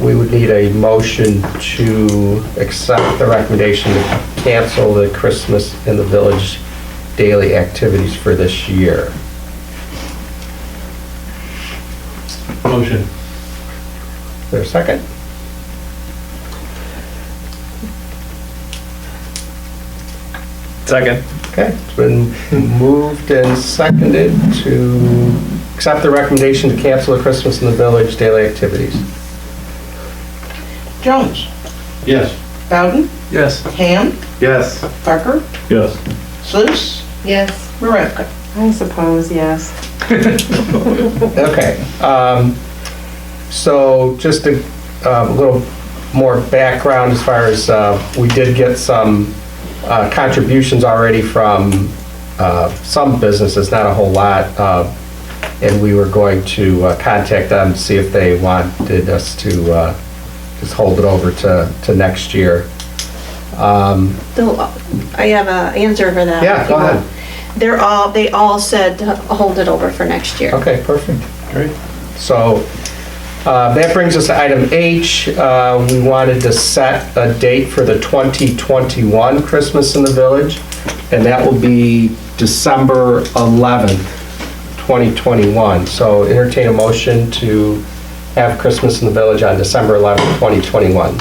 we would need a motion to accept the recommendation to cancel the Christmas in the Village daily activities for this year. Motion. Is there a second? Second. Okay, it's been moved and seconded to accept the recommendation to cancel the Christmas in the Village daily activities. Jones. Yes. Bowden. Yes. Ham. Yes. Parker. Yes. Sluse. Yes. Marevka. I suppose, yes. Okay, so just a little more background as far as, we did get some contributions already from some businesses, not a whole lot, and we were going to contact them to see if they wanted us to just hold it over to next year. I have an answer for that. Yeah, go ahead. They all said to hold it over for next year. Okay, perfect. Great. So that brings us to item H. We wanted to set a date for the 2021 Christmas in the Village, and that will be December 11th, 2021. So entertain a motion to have Christmas in the Village on December 11th, 2021.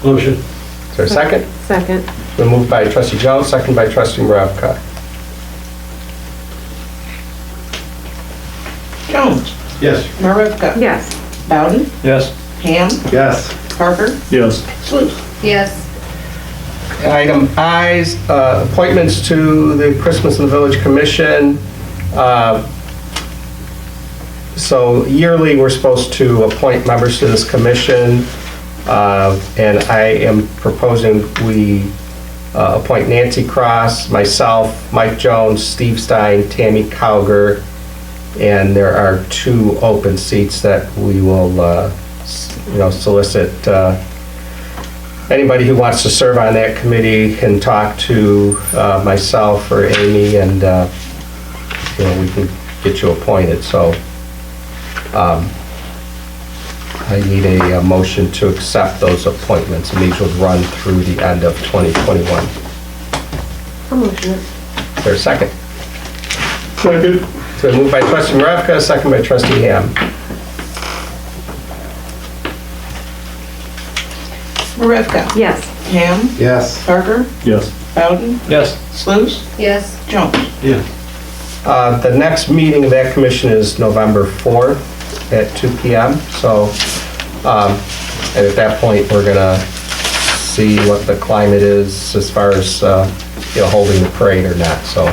Motion. Is there a second? Second. Been moved by trustee Jones, second by trustee Maravka. Jones. Yes. Marevka. Yes. Bowden. Yes. Ham. Yes. Parker. Yes. Sluse. Yes. Item I, appointments to the Christmas in the Village Commission. So yearly, we're supposed to appoint members to this commission, and I am proposing we appoint Nancy Cross, myself, Mike Jones, Steve Stein, Tammy Cowger, and there are 2 open seats that we will, solicit. Anybody who wants to serve on that committee can talk to myself or Amy, and we can get you appointed. So I need a motion to accept those appointments, and these would run through the end of 2021. I'll motion it. Is there a second? Second. It's been moved by trustee Maravka, second by trustee Ham. Marevka. Yes. Ham. Yes. Parker. Yes. Bowden. Yes. Sluse. Yes. Jones. Yes. The next meeting of that commission is November 4th at 2 p.m. So, and at that point, we're gonna see what the climate is as far as, holding the parade or not, so.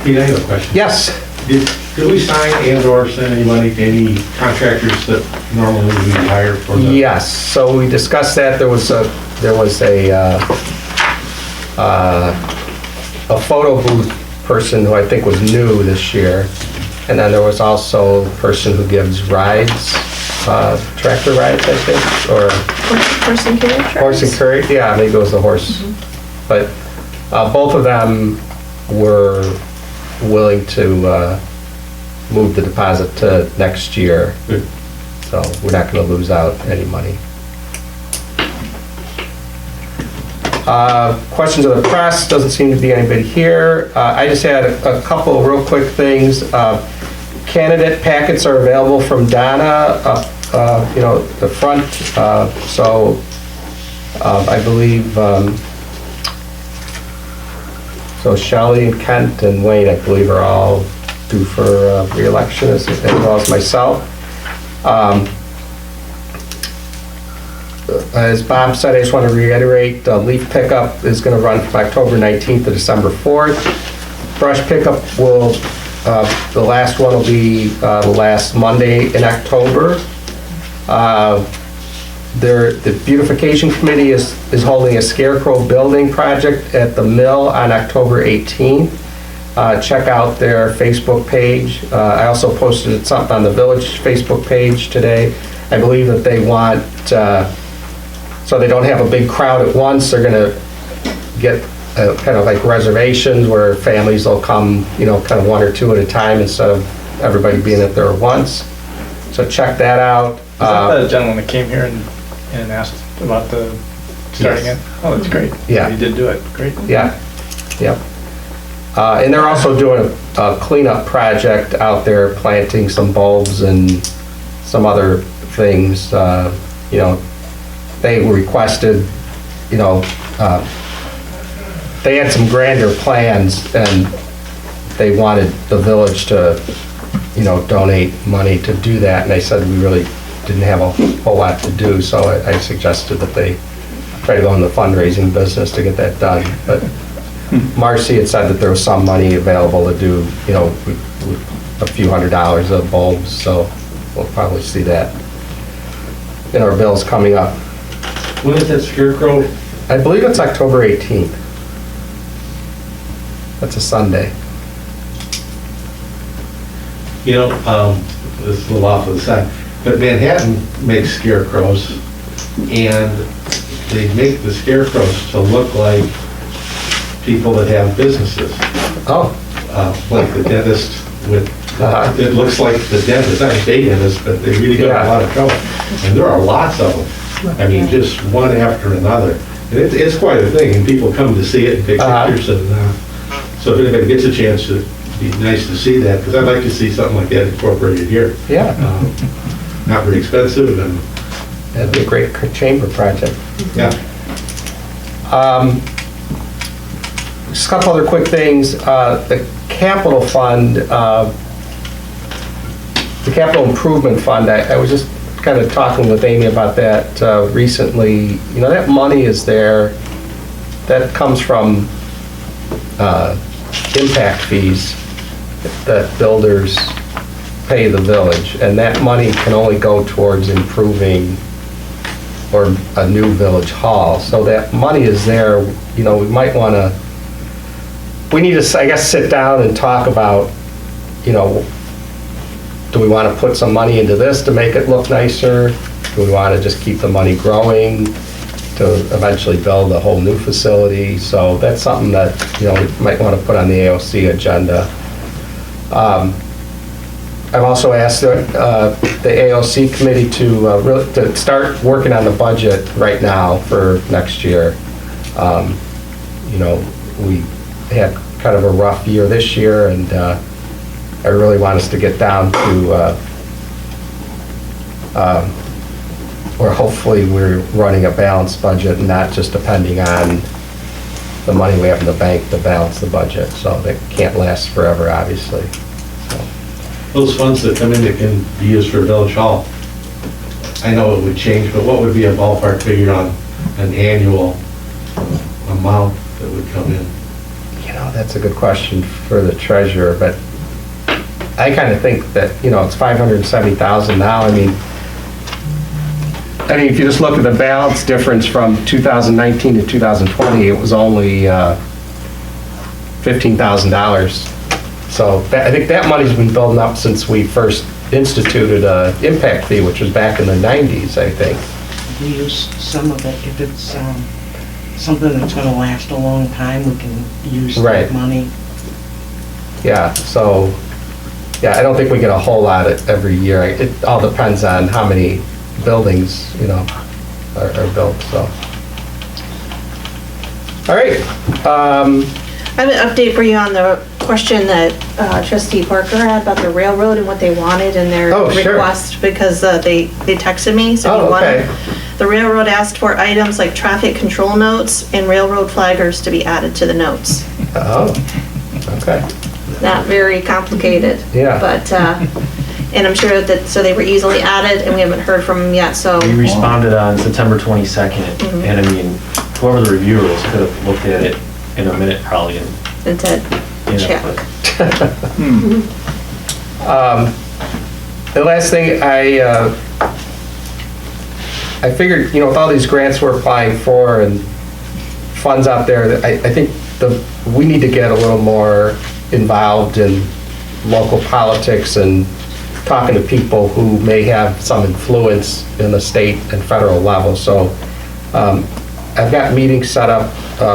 Pete, I have a question. Yes, Did we sign and/or send any money to any contractors that normally we hire for the? yes, so we discussed that, there was a photo booth person who I think was new this year, and then there was also a person who gives rides, tractor rides, I think, or Horse and carriage. horse and carriage, yeah, maybe it was the horse. But both of them were willing to move the deposit to next year, Good. so we're not going to lose out any money. Questions of the press, doesn't seem to be anybody here. I just had a couple of real quick things. Candidate packets are available from Donna, the front, so I believe, so Shelley, Kent, and Wayne, I believe, are all due for re-election, as well as myself. As Bob said, I just want to reiterate, leaf pickup is going to run from October 19th to December 4th. Brush pickup will, the last one will be the last Monday in October. The beautification committee is holding a scarecrow building project at the mill on October 18th. Check out their Facebook page. I also posted something on the village Facebook page today. I believe that they want, so they don't have a big crowd at once, they're gonna get kind of like reservations where families will come, kind of 1 or 2 at a time instead of everybody being at there once. So check that out. Is that the gentleman that came here and asked about the starting it? Oh, that's great. Yeah. He did do it, great. Yeah, yep. And they're also doing a cleanup project out there, planting some bulbs and some other things. You know, they requested, you know, they had some grander plans and they wanted the village to, you know, donate money to do that. And they said we really didn't have a whole lot to do, so I suggested that they try to go in the fundraising business to get that done. But Marcy had said that there was some money available to do, you know, a few $100s of bulbs, so we'll probably see that in our bills coming up. When is that scarecrow? I believe it's October 18th. That's a Sunday. You know, this is a little off to the side, but Manhattan makes scarecrows, and they make the scarecrows to look like people that have businesses. Oh, Like the dentist with, Uh-huh. it looks like the dentist, not a dentist, but they really got a lot of trouble. And there are lots of them. I mean, just one after another. And it's quite a thing, and people come to see it and take Uh-huh. pictures. And so if anybody gets a chance, it'd be nice to see that, because I'd like to see something like that incorporated here. yeah, Not very expensive, and, that'd be a great chamber project. yeah. Just a couple other quick things. The capital fund, the capital improvement fund, I was just kind of talking with Amy about that recently. You know, that money is there. That comes from impact fees that builders pay the village. And that money can only go towards improving or a new village hall. So that money is there. You know, we might want to, we need to, I guess, sit down and talk about, you know, do we want to put some money into this to make it look nicer? Do we want to just keep the money growing to eventually build a whole new facility? So that's something that, you know, we might want to put on the AOC agenda. I've also asked the AOC committee to start working on the budget right now for next year. You know, we had kind of a rough year this year, and I really want us to get down to where hopefully we're running a balanced budget and not just depending on the money we have in the bank to balance the budget. So that can't last forever, obviously. Those funds that come in that can be used for Village Hall, I know it would change, but what would be a ballpark figure on an annual amount that would come in? You know, that's a good question for the treasurer, but I kind of think that, you know, it's $570,000 now. I mean, if you just look at the balance difference from 2019 to 2020, it was only $15,000. So I think that money's been building up since we first instituted a impact fee, which was back in the 90s, I think. We use some of it, if it's something that's gonna last a long time, we can use Right. that money. Yeah, so, yeah, I don't think we get a whole lot every year. It all depends on how many buildings, you know, are built, so. All right. I have an update for you on the question that trustee Parker had about the railroad and what they wanted in their Oh, sure. request, because they texted me, so Oh, he wanted. okay. The railroad asked for items like traffic control notes and railroad flaggers to be added to the notes. Oh, okay. Not very complicated. Yeah. But, and I'm sure that, so they were easily added, and we haven't heard from them yet, so. We responded on September 22nd, and I mean, whoever the reviewer is could have looked at it in a minute probably, And said, you know, check. but The last thing, I figured, you know, with all these grants we're applying for and funds out there, that I think we need to get a little more involved in local politics and talking to people who may have some influence in the state and federal level. So I've got meetings set up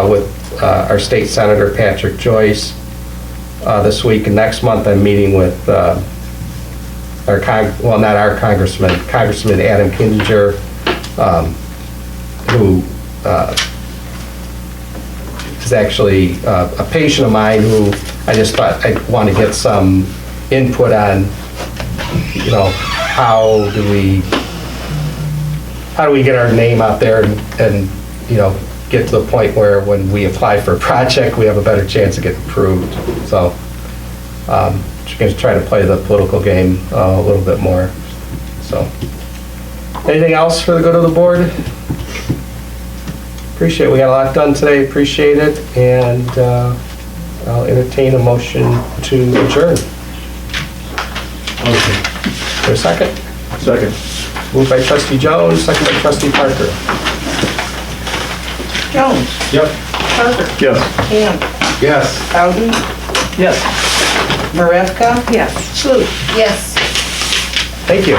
with our state senator, Patrick Joyce, this week, and next month I'm meeting with well, not our congressman, Congressman Adam Kinzinger, who is actually a patient of mine who I just thought I'd want to get some input on, you know, how do we get our name out there and, you know, get to the point where when we apply for a project, we have a better chance of getting approved. So, just going to try to play the political game a little bit more. So, anything else for the good of the board? Appreciate it. We got a lot done today. Appreciate it. And I'll entertain a motion to adjourn. Okay. For a second? Second. Moved by trustee Jones, second by trustee Parker. Jones, Yep. Parker, Yes. Ham, Yes. Bowden, Yes. Marevka, Yes. Sluse. Yes. Thank you.